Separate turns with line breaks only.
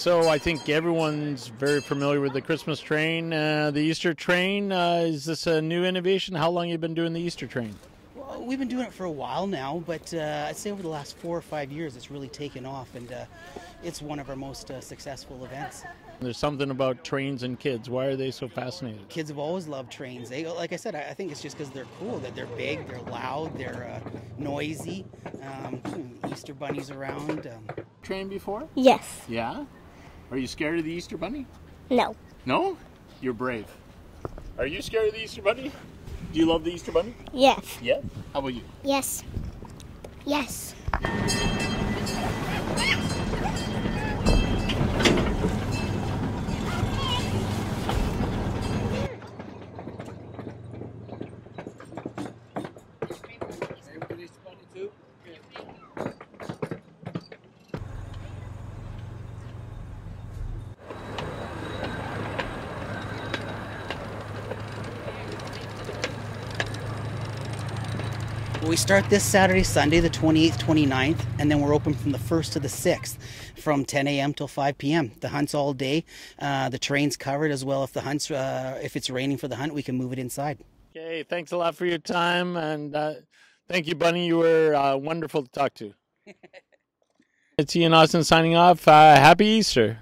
So I think everyone's very familiar with the Christmas train, the Easter train. Is this a new innovation? How long have you been doing the Easter train?
Well, we've been doing it for a while now, but I'd say over the last 4 or 5 years, it's really taken off, and it's one of our most successful events.
There's something about trains and kids. Why are they so fascinated?
Kids have always loved trains. Like I said, I think it's just because they're cool, that they're big, they're loud, they're noisy. Easter bunnies around.
Train before?
Yes.
Yeah? Are you scared of the Easter Bunny?
No.
No? You're brave. Are you scared of the Easter Bunny? Do you love the Easter Bunny?
Yes.
Yeah? How about you?
Yes. Yes.
We start this Saturday, Sunday, the 28th, 29th, and then we're open from the 1st to the 6th from 10 a.m. till 5 p.m. The hunt's all day. The train's covered as well. If it's raining for the hunt, we can move it inside.
Okay, thanks a lot for your time, and thank you, Bunny. You were wonderful to talk to. It's Ian Austin signing off. Happy Easter.